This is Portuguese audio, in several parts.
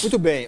Muito bem,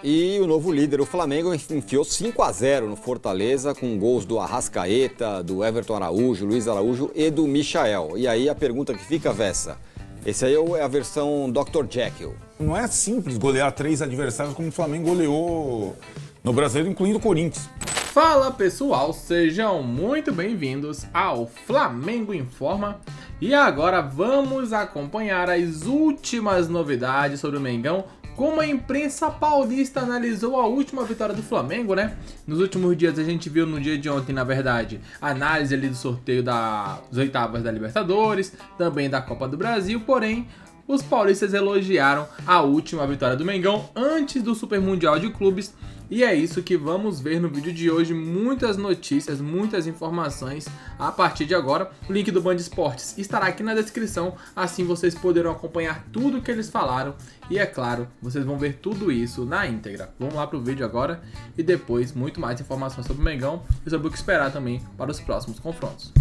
e o novo líder, o Flamengo, enfiou 5-0 no Fortaleza, com gols do Arrascaeta, do Everton Araújo, Luiz Araújo e do Michael. E aí a pergunta que fica, Vessa, esse aí é a versão Dr. Jekyll. Não é simples golear 3 adversários como o Flamengo goleou no Brasileiro, incluindo o Corinthians. Fala pessoal, sejam muito bem-vindos ao Flamengo Informa. E agora vamos acompanhar as últimas novidades sobre o Mengão, como a imprensa paulista analisou a última vitória do Flamengo, né? Nos últimos dias a gente viu, no dia de ontem, na verdade, a análise ali do sorteio das oitavas da Libertadores, também da Copa do Brasil, porém, os paulistas elogiaram a última vitória do Mengão antes do Super Mundial de Clubes. E é isso que vamos ver no vídeo de hoje, muitas notícias, muitas informações a partir de agora. O link do Band Esportes estará aqui na descrição, assim vocês poderão acompanhar tudo que eles falaram. E é claro, vocês vão ver tudo isso na íntegra. Vamos lá pro vídeo agora e depois muito mais informações sobre o Mengão e sobre o que esperar também para os próximos confrontos.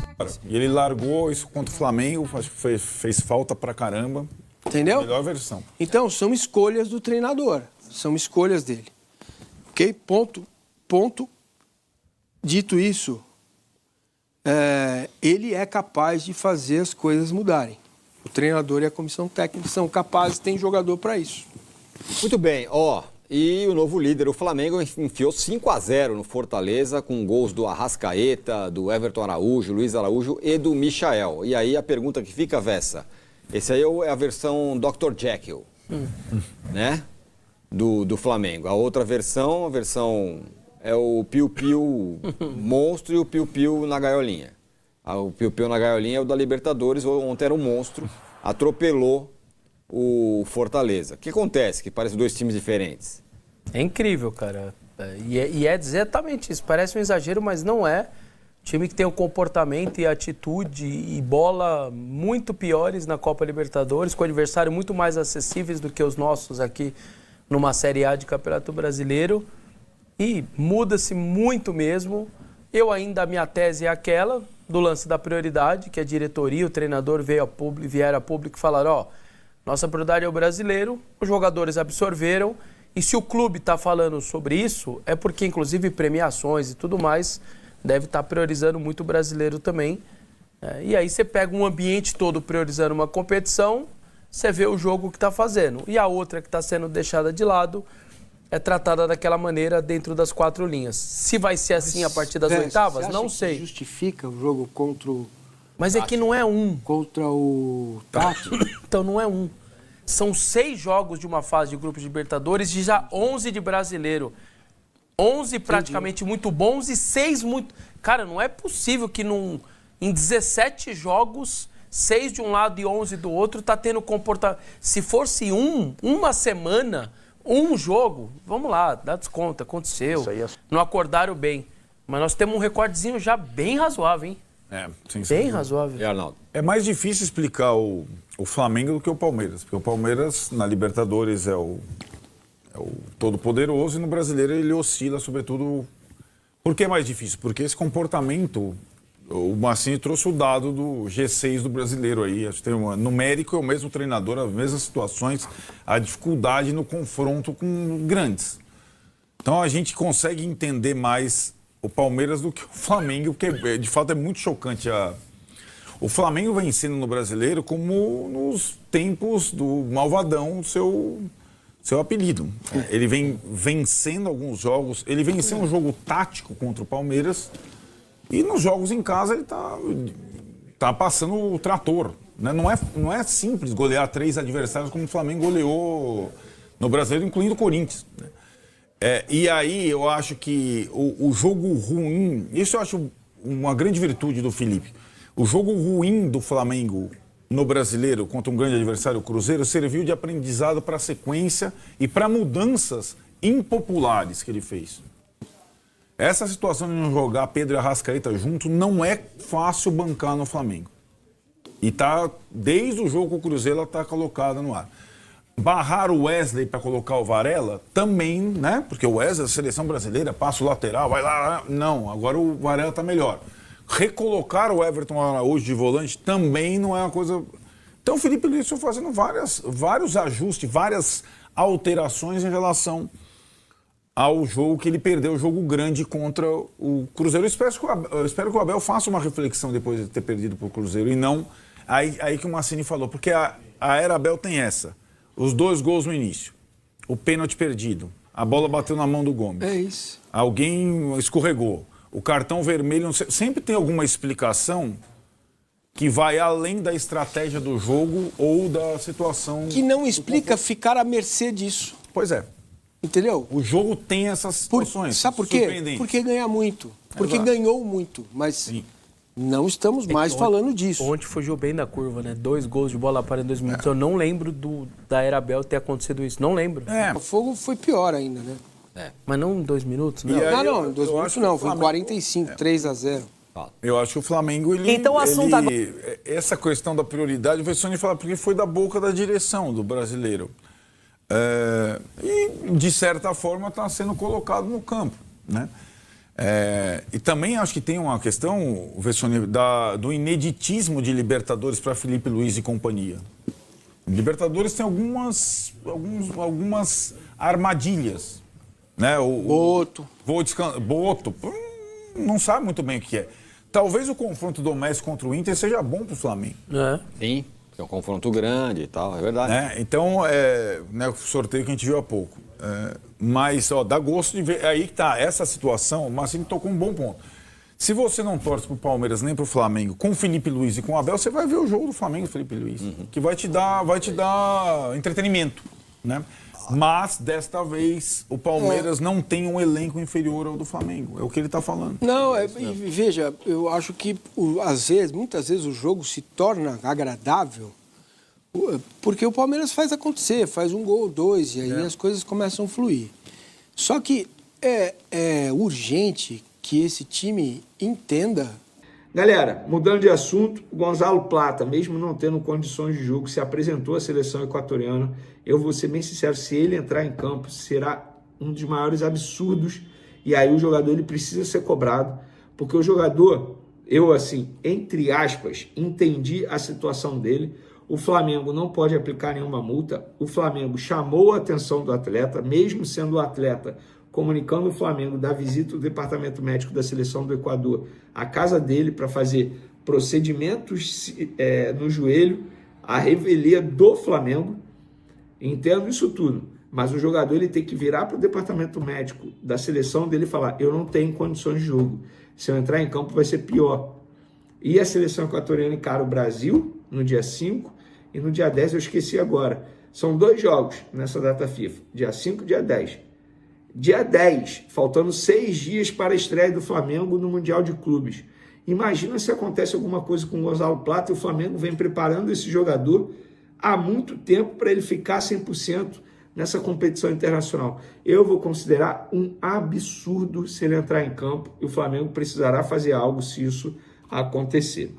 E ele largou isso contra o Flamengo, acho que fez falta pra caramba. Entendeu? Melhor versão. Então, são escolhas do treinador. São escolhas dele. Ok? Ponto. Dito isso, ele é capaz de fazer as coisas mudarem. O treinador e a comissão técnica são capazes, tem jogador para isso. Muito bem, e o novo líder, o Flamengo, enfiou 5-0 no Fortaleza, com gols do Arrascaeta, do Everton Araújo, Luiz Araújo e do Michael. E aí a pergunta que fica, Vessa, esse aí é a versão Dr. Jekyll, né? Do Flamengo. A outra versão, é o Piu-Piu monstro e o Piu-Piu na gaiolinha. O Piu-Piu na gaiolinha é o da Libertadores, ontem era um monstro, atropelou o Fortaleza. O que acontece? Que parecem dois times diferentes. É incrível, cara. E é exatamente isso. Parece um exagero, mas não é. Time que tem um comportamento e atitude e bola muito piores na Copa Libertadores, com adversários muito mais acessíveis do que os nossos aqui numa Série A de Campeonato Brasileiro. E muda-se muito mesmo. A minha tese é aquela do lance da prioridade, que a diretoria, o treinador vieram a público e falaram, nossa prioridade é o brasileiro, os jogadores absorveram, e se o clube está falando sobre isso, é porque inclusive premiações e tudo mais deve estar priorizando muito o brasileiro também. E aí você pega um ambiente todo priorizando uma competição, você vê o jogo que está fazendo. E a outra que está sendo deixada de lado é tratada daquela maneira dentro das 4 linhas. Se vai ser assim a partir das oitavas, não sei. Que justifica o jogo contra o... Mas é que não é um. Contra o Tati? Então não é um. São 6 jogos de uma fase de grupos de Libertadores e já 11 de brasileiro. 11 praticamente muito bons e 6 muito... Cara, não é possível que em 17 jogos, 6 de um lado e 11 do outro, tá tendo comportamento... Se fosse uma semana, um jogo, vamos lá, dá desconto, aconteceu. Não acordaram bem. Mas nós temos um recordezinho já bem razoável, hein? Bem razoável. E Arnaldo? É mais difícil explicar o Flamengo do que o Palmeiras, porque o Palmeiras na Libertadores é o todo-poderoso e no Brasileiro ele oscila, sobretudo... Por que é mais difícil? Porque esse comportamento, o Mancini trouxe o dado do G6 do Brasileiro aí, acho que tem numérico, é o mesmo treinador, as mesmas situações, a dificuldade no confronto com grandes. Então a gente consegue entender mais o Palmeiras do que o Flamengo, porque de fato é muito chocante. O Flamengo vem sendo no Brasileiro como nos tempos do Malvadão, seu apelido. Ele vem vencendo alguns jogos, ele venceu um jogo tático contra o Palmeiras e nos jogos em casa ele tá passando o trator. Né? Não é simples golear 3 adversários como o Flamengo goleou no Brasileiro, incluindo o Corinthians. Né? E aí eu acho que o jogo ruim, isso eu acho uma grande virtude do Felipe. O jogo ruim do Flamengo no Brasileiro contra um grande adversário, o Cruzeiro, serviu de aprendizado para a sequência e para mudanças impopulares que ele fez. Essa situação de não jogar Pedro e Arrascaeta junto não é fácil bancar no Flamengo. E desde o jogo com o Cruzeiro, ela está colocada no ar. Barrar o Wesley para colocar o Varela também, né? Porque o Wesley, a seleção brasileira, passa o lateral, vai lá. Não, agora o Varela está melhor. Recolocar o Everton Araújo de volante também não é uma coisa... Então o Felipe Luiz foi fazendo vários ajustes, várias alterações em relação ao jogo que ele perdeu, o jogo grande contra o Cruzeiro. Eu espero que o Abel faça uma reflexão depois de ter perdido para o Cruzeiro e não aí que o Mancini falou, porque a era Abel tem essa, os 2 gols no início, o pênalti perdido, a bola bateu na mão do Gomes. É isso. Alguém escorregou, o cartão vermelho, sempre tem alguma explicação que vai além da estratégia do jogo ou da situação... Que não explica ficar à mercê disso. Pois é. Entendeu? O jogo tem essas situações. Sabe por quê? Porque ganha muito. Porque ganhou muito. Mas sim, não estamos mais falando disso. Ontem fugiu bem da curva, né? 2 gols de bola para em 2 minutos. Eu não lembro da era Abel ter acontecido isso. Não lembro. O Fogo foi pior ainda, né? Mas não em 2 minutos, não. Não, em 2 minutos não. Foi 45, 3-0. Eu acho que o Flamengo, essa questão da prioridade, vai só falar, porque foi da boca da direção do brasileiro. E, de certa forma, está sendo colocado no campo, né? E também acho que tem uma questão, Vessone, do ineditismo de Libertadores para Felipe Luiz e companhia. Libertadores tem algumas armadilhas, né? Boto, não sabe muito bem o que é. Talvez o confronto do Messi contra o Inter seja bom para o Flamengo. Sim, é um confronto grande e tal, é verdade. Então, o sorteio que a gente viu há pouco. Mas, dá gosto de ver. Aí que tá, essa situação, o Mancini tocou um bom ponto. Se você não torce para o Palmeiras nem para o Flamengo, com o Felipe Luiz e com o Abel, você vai ver o jogo do Flamengo e Felipe Luiz, que vai te dar entretenimento, né? Mas, desta vez, o Palmeiras não tem um elenco inferior ao do Flamengo. É o que ele está falando. Não, veja, eu acho que, muitas vezes, o jogo se torna agradável porque o Palmeiras faz acontecer, faz 1 gol, 2, e aí as coisas começam a fluir. Só que é urgente que esse time entenda. Galera, mudando de assunto, o Gonzalo Plata, mesmo não tendo condições de jogo, se apresentou à seleção equatoriana. Eu vou ser bem sincero, se ele entrar em campo, será um dos maiores absurdos. E aí o jogador ele precisa ser cobrado, porque o jogador, eu assim, entre aspas, entendi a situação dele. O Flamengo não pode aplicar nenhuma multa. O Flamengo chamou a atenção do atleta, mesmo sendo o atleta comunicando o Flamengo da visita do departamento médico da seleção do Equador à casa dele para fazer procedimentos no joelho, a revelia do Flamengo. Entendo isso tudo, mas o jogador ele tem que virar para o departamento médico da seleção dele e falar: eu não tenho condições de jogo, se eu entrar em campo vai ser pior. E a seleção equatoriana encara o Brasil no dia 5 e no dia 10, eu esqueci agora. São 2 jogos nessa data FIFA, dia 5 e dia 10. Dia 10, faltando 6 dias para a estreia do Flamengo no Mundial de Clubes. Imagina se acontece alguma coisa com o Gonzalo Plata e o Flamengo vem preparando esse jogador há muito tempo para ele ficar 100% nessa competição internacional. Eu vou considerar um absurdo se ele entrar em campo e o Flamengo precisará fazer algo se isso acontecer.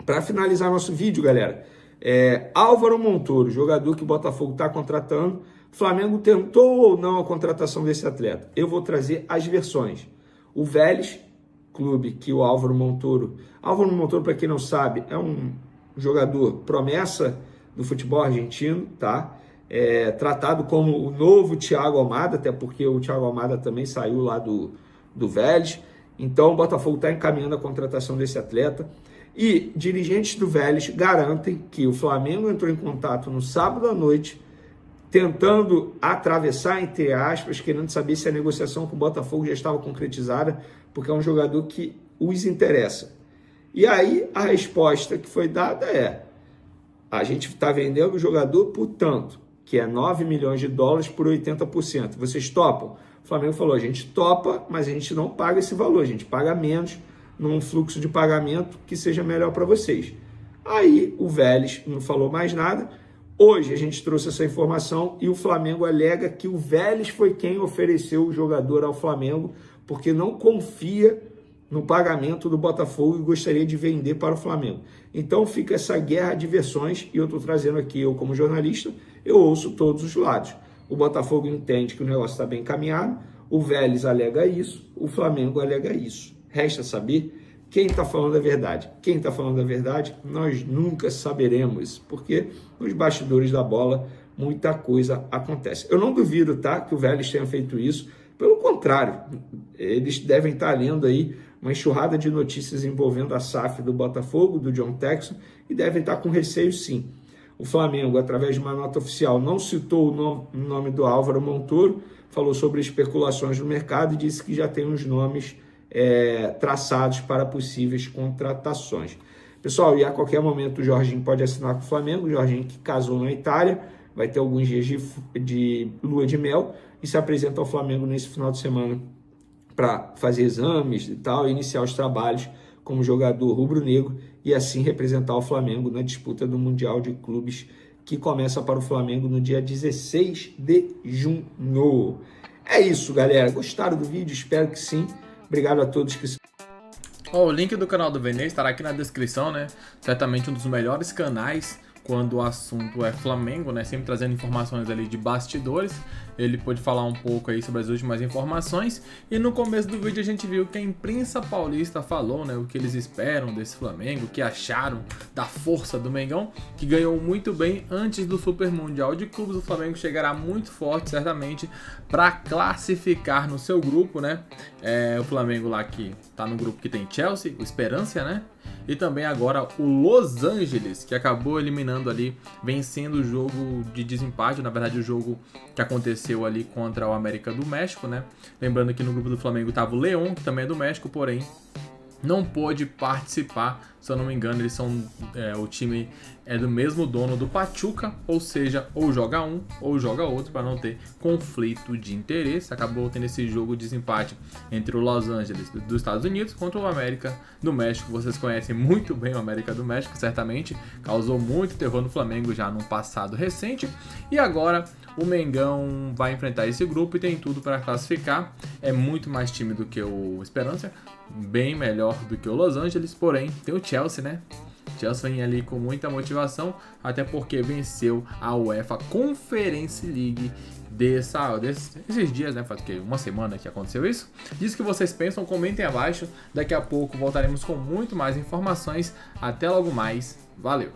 Para finalizar nosso vídeo, galera, Álvaro Montoro, jogador que o Botafogo está contratando. O Flamengo tentou ou não a contratação desse atleta? Eu vou trazer as versões. O Vélez, clube que o Álvaro Montoro, para quem não sabe, é um jogador promessa do futebol argentino, tá? Tratado como o novo Thiago Almada, até porque o Thiago Almada também saiu lá do Vélez. Então o Botafogo está encaminhando a contratação desse atleta. E dirigentes do Vélez garantem que o Flamengo entrou em contato no sábado à noite, tentando atravessar, entre aspas, querendo saber se a negociação com o Botafogo já estava concretizada, porque é um jogador que os interessa. E aí a resposta que foi dada a gente está vendendo o jogador por tanto, que é 9 milhões de dólares por 80%. Vocês topam? O Flamengo falou: a gente topa, mas a gente não paga esse valor, a gente paga menos num fluxo de pagamento que seja melhor para vocês. Aí o Vélez não falou mais nada. Hoje a gente trouxe essa informação e o Flamengo alega que o Vélez foi quem ofereceu o jogador ao Flamengo, porque não confia no pagamento do Botafogo e gostaria de vender para o Flamengo. Então fica essa guerra de versões e eu estou trazendo aqui, eu como jornalista, eu ouço todos os lados. O Botafogo entende que o negócio está bem encaminhado, o Vélez alega isso, o Flamengo alega isso. Resta saber quem está falando a verdade. Quem está falando a verdade, nós nunca saberemos, porque nos bastidores da bola, muita coisa acontece. Eu não duvido, tá, que o Vélez tenha feito isso. Pelo contrário, eles devem estar lendo aí uma enxurrada de notícias envolvendo a SAF do Botafogo, do John Textor, e devem estar com receio sim. O Flamengo, através de uma nota oficial, não citou o nome do Álvaro Montoro, falou sobre especulações no mercado e disse que já tem uns nomes traçados para possíveis contratações. Pessoal, e a qualquer momento o Jorginho pode assinar com o Flamengo. O Jorginho, que casou na Itália, vai ter alguns dias de lua de mel e se apresenta ao Flamengo nesse final de semana para fazer exames e tal, iniciar os trabalhos como jogador rubro-negro e assim representar o Flamengo na disputa do Mundial de Clubes, que começa para o Flamengo no dia 16 de junho. É isso, galera. Gostaram do vídeo? Espero que sim. Obrigado a todos que... O link do canal do Vene estará aqui na descrição, né? Certamente um dos melhores canais quando o assunto é Flamengo, né? Sempre trazendo informações ali de bastidores. Ele pôde falar um pouco aí sobre as últimas informações. E no começo do vídeo a gente viu que a imprensa paulista falou, né? O que eles esperam desse Flamengo, o que acharam da força do Mengão, que ganhou muito bem antes do Super Mundial de Clubes. O Flamengo chegará muito forte, certamente, para classificar no seu grupo, né? O Flamengo lá que tá no grupo que tem Chelsea, o Esperança, né? E também agora o Los Angeles, que acabou eliminando ali, vencendo o jogo de desempate, na verdade o jogo que aconteceu ali contra o América do México, né? Lembrando que no grupo do Flamengo estava o León, que também é do México, porém não pôde participar, se eu não me engano, eles são o time é do mesmo dono do Pachuca, ou seja, ou joga um ou joga outro para não ter conflito de interesse. Acabou tendo esse jogo de desempate entre o Los Angeles dos Estados Unidos contra o América do México. Vocês conhecem muito bem o América do México, certamente causou muito terror no Flamengo já no passado recente, e agora o Mengão vai enfrentar esse grupo e tem tudo para classificar. É muito mais time do que o Esperança, bem melhor do que o Los Angeles, porém tem o Chelsea, né? Chelsea vem ali com muita motivação, até porque venceu a UEFA Conference League desses dias, né? Faz o quê? Uma semana que aconteceu isso. Diz o que vocês pensam, comentem abaixo. Daqui a pouco voltaremos com muito mais informações. Até logo mais. Valeu!